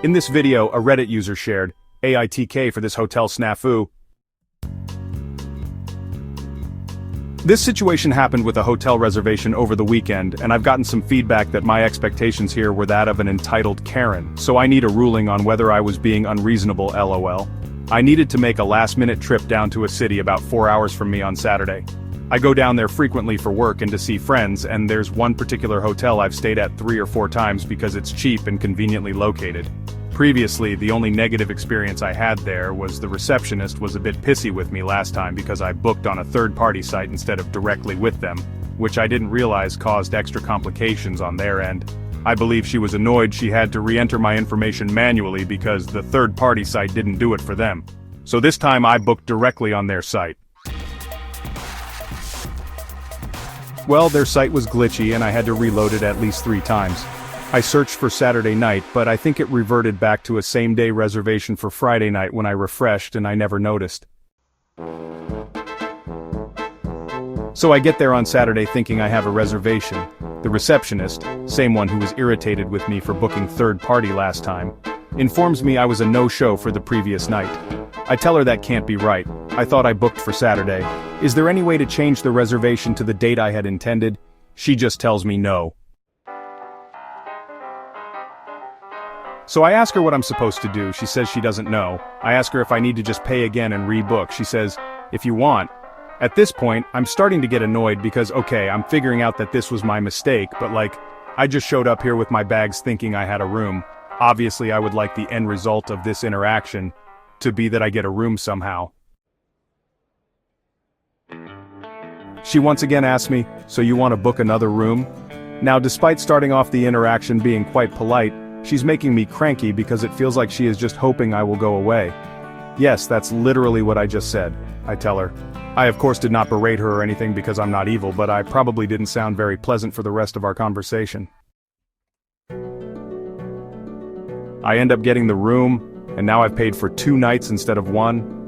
In this video, a Reddit user shared, AITK for this hotel snafu. This situation happened with a hotel reservation over the weekend, and I've gotten some feedback that my expectations here were that of an entitled Karen, so I need a ruling on whether I was being unreasonable, lol. I needed to make a last-minute trip down to a city about 4 hours from me on Saturday. I go down there frequently for work and to see friends, and there's one particular hotel I've stayed at 3 or 4 times because it's cheap and conveniently located. Previously, the only negative experience I had there was the receptionist was a bit pissy with me last time because I booked on a third-party site instead of directly with them, which I didn't realize caused extra complications on their end. I believe she was annoyed she had to re-enter my information manually because the third-party site didn't do it for them. So this time I booked directly on their site. Well, their site was glitchy and I had to reload it at least 3 times. I searched for Saturday night, but I think it reverted back to a same-day reservation for Friday night when I refreshed and I never noticed. So I get there on Saturday thinking I have a reservation. The receptionist, same one who was irritated with me for booking third-party last time, informs me I was a no-show for the previous night. I tell her that can't be right. I thought I booked for Saturday. Is there any way to change the reservation to the date I had intended? She just tells me no. So I ask her what I'm supposed to do. She says she doesn't know. I ask her if I need to just pay again and rebook. She says, if you want. At this point, I'm starting to get annoyed because okay, I'm figuring out that this was my mistake, but like, I just showed up here with my bags thinking I had a room. Obviously I would like the end result of this interaction to be that I get a room somehow. She once again asks me, so you want to book another room? Now, despite starting off the interaction being quite polite, she's making me cranky because it feels like she is just hoping I will go away. Yes, that's literally what I just said, I tell her. I of course did not berate her or anything because I'm not evil, but I probably didn't sound very pleasant for the rest of our conversation. I end up getting the room, and now I've paid for 2 nights instead of 1.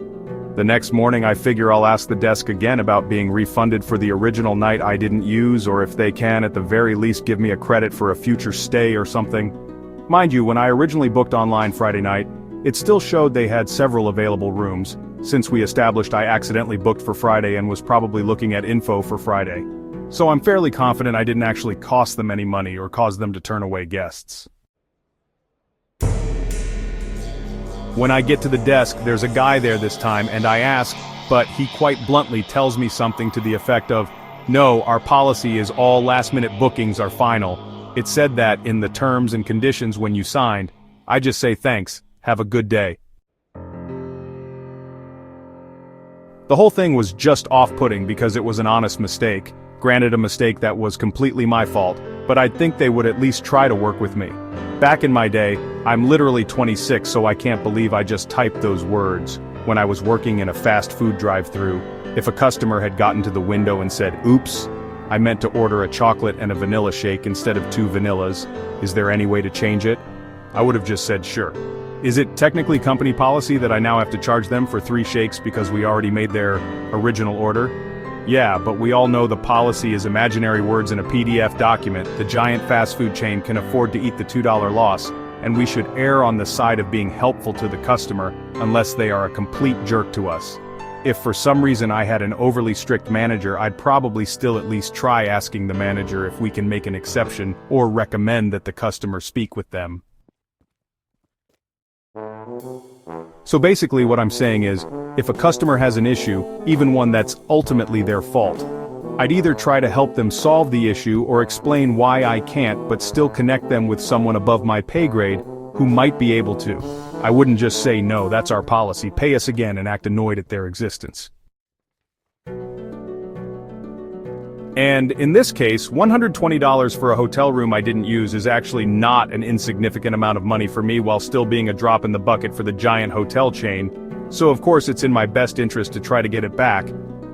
The next morning I figure I'll ask the desk again about being refunded for the original night I didn't use, or if they can at the very least give me a credit for a future stay or something. Mind you, when I originally booked online Friday night, it still showed they had several available rooms, since we established I accidentally booked for Friday and was probably looking at info for Friday. So I'm fairly confident I didn't actually cost them any money or cause them to turn away guests. When I get to the desk, there's a guy there this time, and I ask, but he quite bluntly tells me something to the effect of, no, our policy is all last-minute bookings are final. It said that in the terms and conditions when you signed. I just say thanks, have a good day. The whole thing was just off-putting because it was an honest mistake, granted a mistake that was completely my fault, but I'd think they would at least try to work with me. Back in my day, I'm literally 26, so I can't believe I just typed those words. When I was working in a fast food drive-thru, if a customer had gotten to the window and said, oops, I meant to order a chocolate and a vanilla shake instead of 2 vanillas, is there any way to change it? I would have just said sure. Is it technically company policy that I now have to charge them for 3 shakes because we already made their original order? Yeah, but we all know the policy is imaginary words in a PDF document. The giant fast food chain can afford to eat the $2 loss, and we should err on the side of being helpful to the customer unless they are a complete jerk to us. If for some reason I had an overly strict manager, I'd probably still at least try asking the manager if we can make an exception or recommend that the customer speak with them. So basically what I'm saying is, if a customer has an issue, even one that's ultimately their fault, I'd either try to help them solve the issue or explain why I can't but still connect them with someone above my pay grade who might be able to. I wouldn't just say no, that's our policy, pay us again, and act annoyed at their existence. And in this case, $120 for a hotel room I didn't use is actually not an insignificant amount of money for me while still being a drop in the bucket for the giant hotel chain, so of course it's in my best interest to try to get it back,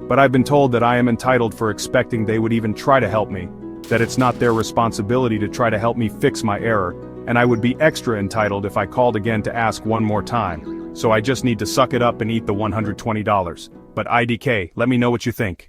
but I've been told that I am entitled for expecting they would even try to help me, that it's not their responsibility to try to help me fix my error, and I would be extra entitled if I called again to ask one more time, so I just need to suck it up and eat the $120. But IDK, let me know what you think.